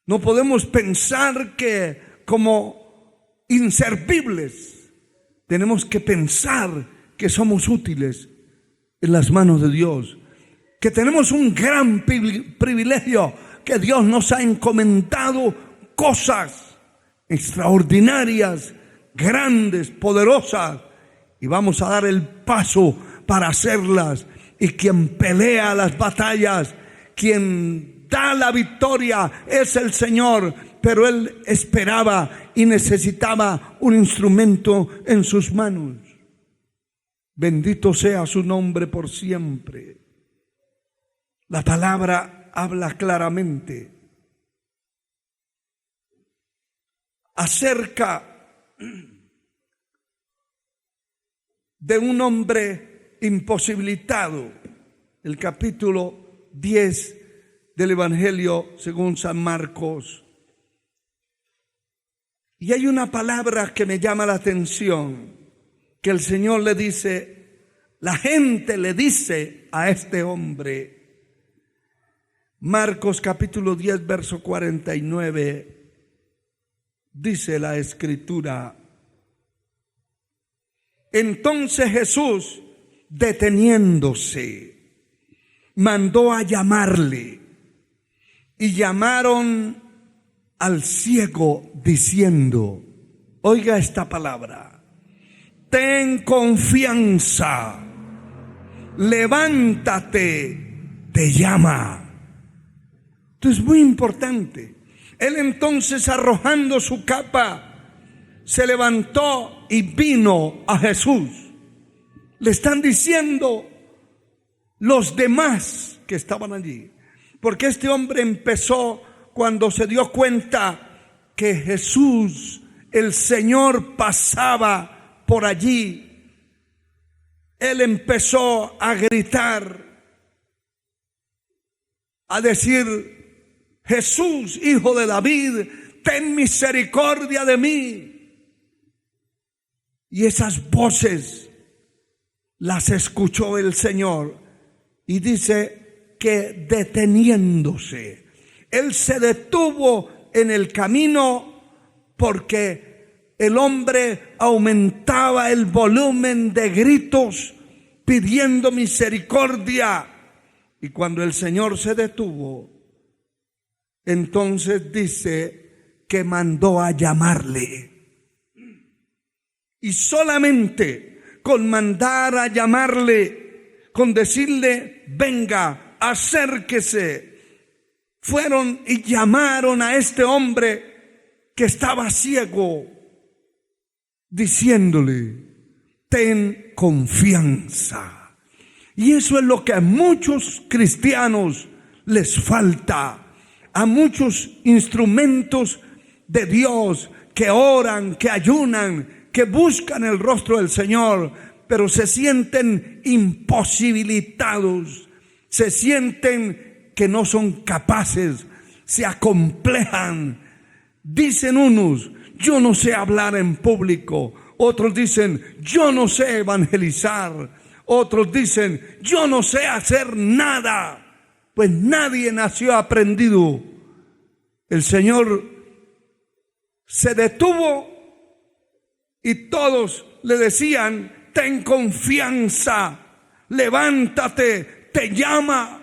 No podemos pensar que como inservibles. Tenemos que pensar que somos útiles en las manos de Dios, que tenemos un gran privilegio, que Dios nos ha encomendado cosas extraordinarias, grandes, poderosas, y vamos a dar el paso para hacerlas. Y quien pelea las batallas, quien da la victoria es el Señor. Pero Él esperaba y necesitaba un instrumento en sus manos. Bendito sea su nombre por siempre. La palabra habla claramente acerca de un hombre imposibilitado. El capítulo 10 del Evangelio según San Marcos. Y hay una palabra que me llama la atención, que el Señor le dice, la gente le dice a este hombre. Marcos capítulo 10 verso 49, dice la Escritura: entonces Jesús, deteniéndose, mandó a llamarle, y llamaron al ciego diciendo, oiga esta palabra, ten confianza, levántate, te llama. Esto es muy importante. Él entonces, arrojando su capa, se levantó y vino a Jesús. Le están diciendo los demás que estaban allí, porque este hombre empezó cuando se dio cuenta que Jesús, el Señor, pasaba por allí. Él empezó a gritar, a decir, Jesús, hijo de David, ten misericordia de mí. Y esas voces las escuchó el Señor, y dice que deteniéndose, Él se detuvo en el camino porque el hombre aumentaba el volumen de gritos pidiendo misericordia. Y cuando el Señor se detuvo, entonces dice que mandó a llamarle. Y solamente con mandar a llamarle, con decirle, venga, acérquese, fueron y llamaron a este hombre que estaba ciego, diciéndole, ten confianza. Y eso es lo que a muchos cristianos les falta. A muchos instrumentos de Dios que oran, que ayunan, que buscan el rostro del Señor, pero se sienten imposibilitados, se sienten que no son capaces, se acomplejan. Dicen unos, yo no sé hablar en público. Otros dicen, yo no sé evangelizar. Otros dicen, yo no sé hacer nada. Pues nadie nació aprendido. El Señor se detuvo y todos le decían, ten confianza, levántate, te llama.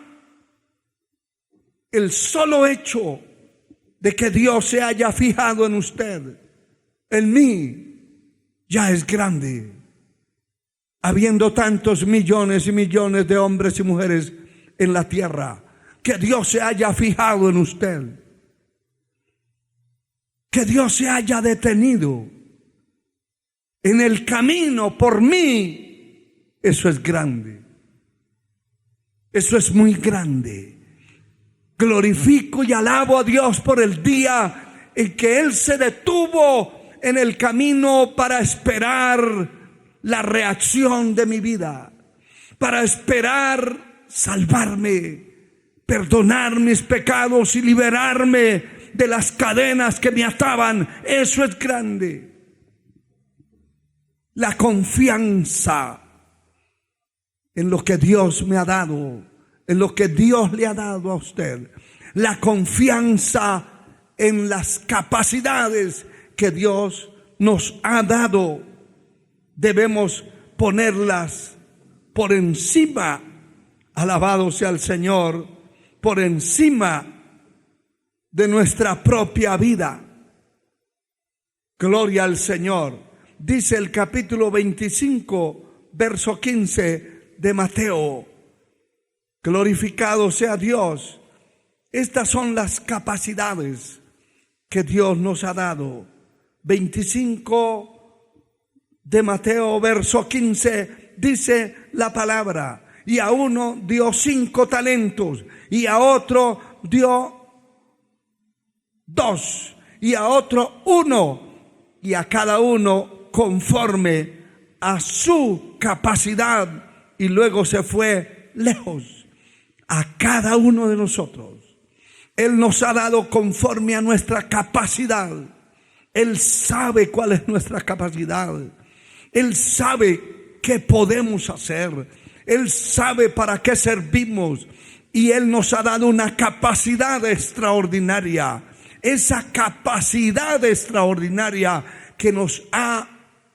El solo hecho de que Dios se haya fijado en usted, en mí, ya es grande. Habiendo tantos millones y millones de hombres y mujeres en la tierra, que Dios se haya fijado en usted, que Dios se haya detenido en el camino por mí, eso es grande. Eso es muy grande. Glorifico y alabo a Dios por el día en que Él se detuvo en el camino para esperar la reacción de mi vida, para esperar salvarme, perdonar mis pecados y liberarme de las cadenas que me ataban. Eso es grande. La confianza en lo que Dios me ha dado, en lo que Dios le ha dado a usted. La confianza en las capacidades que Dios nos ha dado. Debemos ponerlas por encima, alabado sea el Señor, por encima de nuestra propia vida. Gloria al Señor. dice el capítulo 25, verso 15 de Mateo. Glorificado sea Dios. Estas son las capacidades que Dios nos ha dado. 25 de Mateo, verso 15, dice la palabra: y a uno dio 5 talentos, y a otro dio 2, y a otro 1, y a cada uno conforme a su capacidad. Y luego se fue lejos. A cada uno de nosotros Él nos ha dado conforme a nuestra capacidad. Él sabe cuál es nuestra capacidad. Él sabe qué podemos hacer. Él sabe para qué servimos. Y Él nos ha dado una capacidad extraordinaria. Esa capacidad extraordinaria que nos ha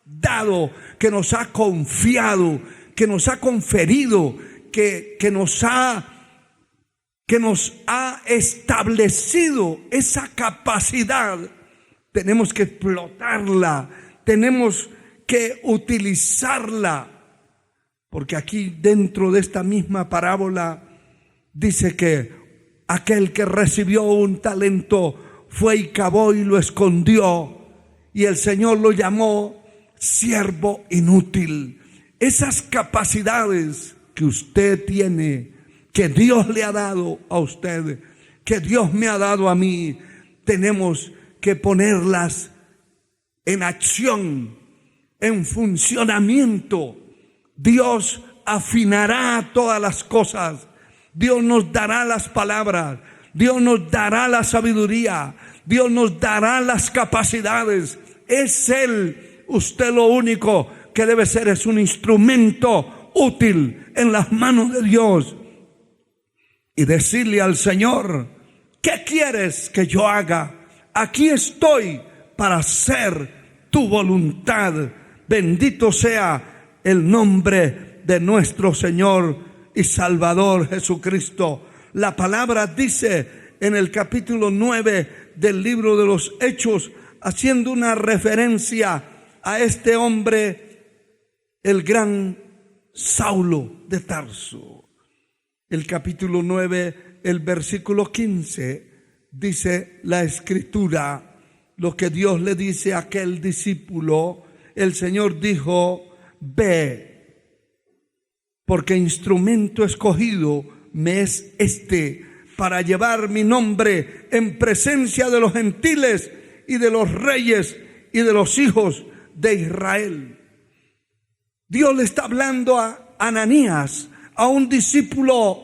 dado, que nos ha confiado, que nos ha conferido, que nos ha establecido, esa capacidad, tenemos que explotarla, tenemos que utilizarla. Porque aquí dentro de esta misma parábola dice que aquel que recibió un talento fue y cavó y lo escondió, y el Señor lo llamó siervo inútil. Esas capacidades que usted tiene, que Dios le ha dado a usted, que Dios me ha dado a mí, tenemos que ponerlas en acción, en funcionamiento. Dios afinará todas las cosas. Dios nos dará las palabras. Dios nos dará la sabiduría. Dios nos dará las capacidades. Es Él. Usted lo único que debe ser es un instrumento útil en las manos de Dios. Y decirle al Señor: ¿qué quieres que yo haga? Aquí estoy para hacer tu voluntad. Bendito sea el nombre de nuestro Señor y Salvador Jesucristo. La palabra dice en el capítulo 9 del libro de los Hechos, haciendo una referencia a este hombre, el gran Saulo de Tarso. El capítulo 9, el versículo 15, dice la Escritura, lo que Dios le dice a aquel discípulo. El Señor dijo: ve, porque instrumento escogido me es este, para llevar mi nombre en presencia de los gentiles y de los reyes y de los hijos de Israel. Dios le está hablando a Ananías, a un discípulo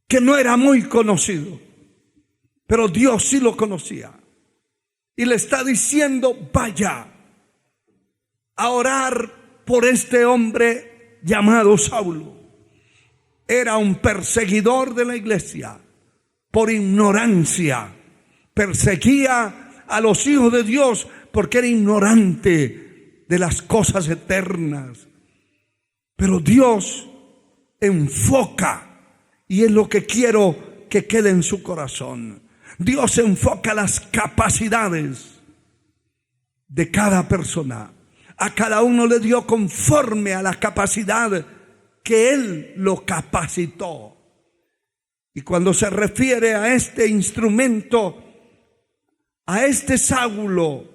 que no era muy conocido, pero Dios sí lo conocía. Y le está diciendo: vaya a orar por este hombre llamado Saulo. Era un perseguidor de la iglesia por ignorancia. Perseguía a los hijos de Dios porque era ignorante de las cosas eternas. Pero Dios enfoca, y es lo que quiero que quede en su corazón. Dios enfoca las capacidades de cada persona. A cada uno le dio conforme a la capacidad que Él lo capacitó. Y cuando se refiere a este instrumento, a este Saulo,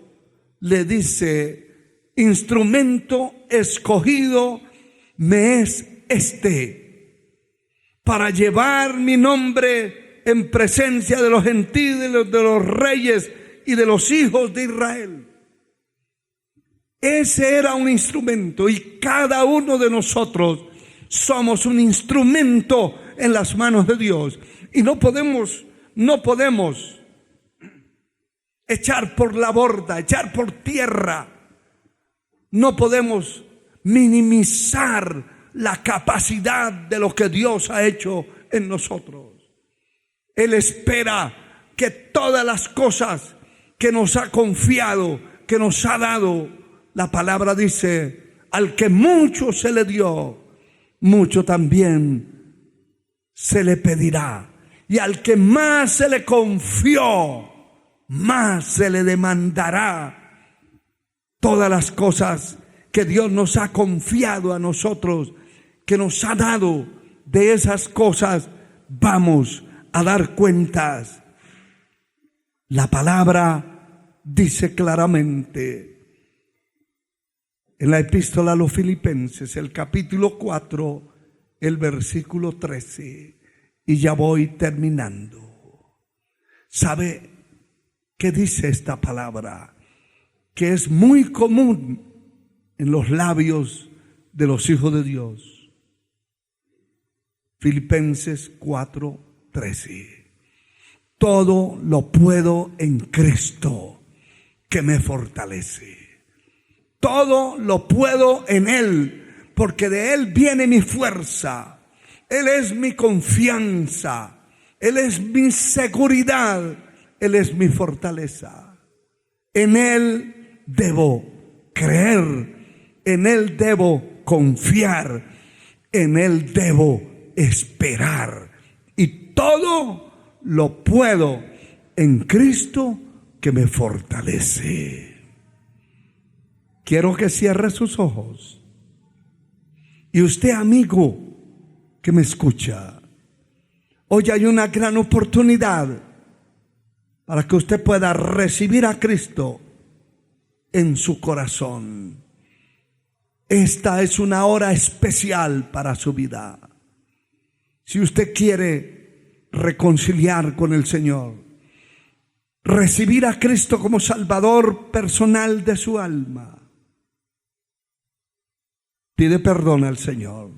le dice: instrumento escogido me es este, para llevar mi nombre en presencia de los gentiles, de los reyes y de los hijos de Israel. Ese era un instrumento, y cada uno de nosotros somos un instrumento en las manos de Dios. Y no podemos echar por la borda, echar por tierra. No podemos minimizar la capacidad de lo que Dios ha hecho en nosotros. Él espera que todas las cosas que nos ha confiado, que nos ha dado, la palabra dice: al que mucho se le dio, mucho también se le pedirá. Y al que más se le confió, más se le demandará. Todas las cosas que Dios nos ha confiado a nosotros, que nos ha dado, de esas cosas vamos a dar cuentas. La palabra dice claramente en la epístola a los Filipenses, el capítulo 4, el versículo 13, y ya voy terminando. ¿Sabe qué dice esta palabra? Que es muy común en los labios de los hijos de Dios. Filipenses 4, 13. Todo lo puedo en Cristo que me fortalece. Todo lo puedo en Él, porque de Él viene mi fuerza. Él es mi confianza. Él es mi seguridad. Él es mi fortaleza. En Él debo creer. En Él debo confiar. En Él debo esperar. Y todo lo puedo en Cristo que me fortalece. Quiero que cierre sus ojos. Y usted, amigo que me escucha, hoy hay una gran oportunidad para que usted pueda recibir a Cristo en su corazón. Esta es una hora especial para su vida. Si usted quiere reconciliar con el Señor, recibir a Cristo como Salvador personal de su alma, pide perdón al Señor.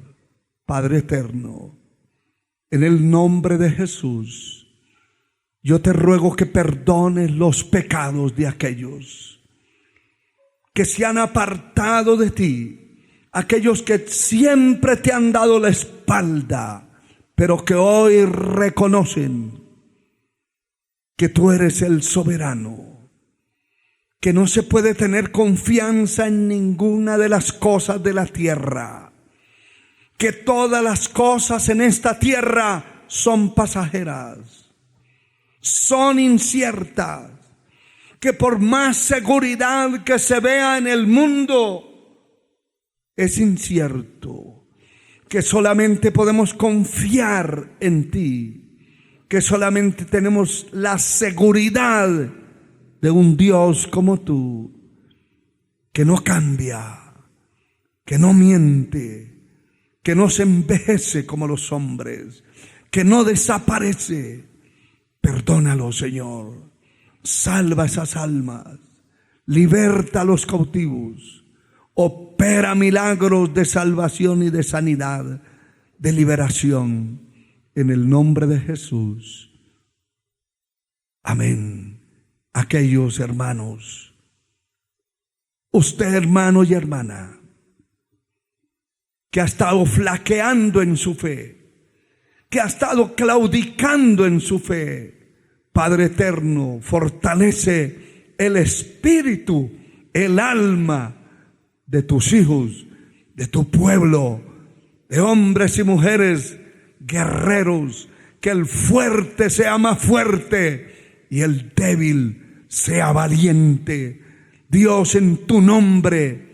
Padre eterno, en el nombre de Jesús, yo te ruego que perdones los pecados de aquellos que se han apartado de ti, aquellos que siempre te han dado la espalda, pero que hoy reconocen que tú eres el soberano, que no se puede tener confianza en ninguna de las cosas de la tierra, que todas las cosas en esta tierra son pasajeras, son inciertas, que por más seguridad que se vea en el mundo, es incierto, que solamente podemos confiar en ti, que solamente tenemos la seguridad de un Dios como tú, que no cambia, que no miente, que no se envejece como los hombres, que no desaparece. Perdónalo, Señor. Salva esas almas, liberta a los cautivos, opera milagros de salvación y de sanidad, de liberación, en el nombre de Jesús. Amén. Aquellos hermanos, usted hermano y hermana, que ha estado flaqueando en su fe, que ha estado claudicando en su fe, Padre eterno, fortalece el espíritu, el alma de tus hijos, de tu pueblo, de hombres y mujeres guerreros, que el fuerte sea más fuerte y el débil sea valiente. Dios, en tu nombre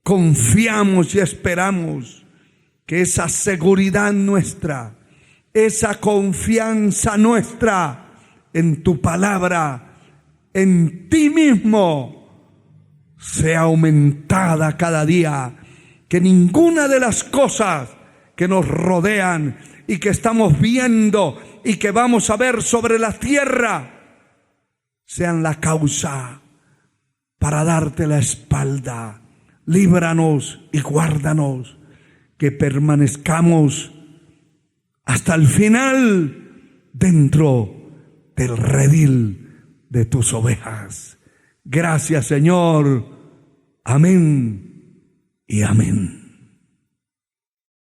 confiamos y esperamos que esa seguridad nuestra, esa confianza nuestra en tu palabra, en ti mismo, sea aumentada cada día. Que ninguna de las cosas que nos rodean y que estamos viendo y que vamos a ver sobre la tierra sean la causa para darte la espalda. Líbranos y guárdanos, que permanezcamos hasta el final dentro del redil de tus ovejas. Gracias, Señor. Amén y amén.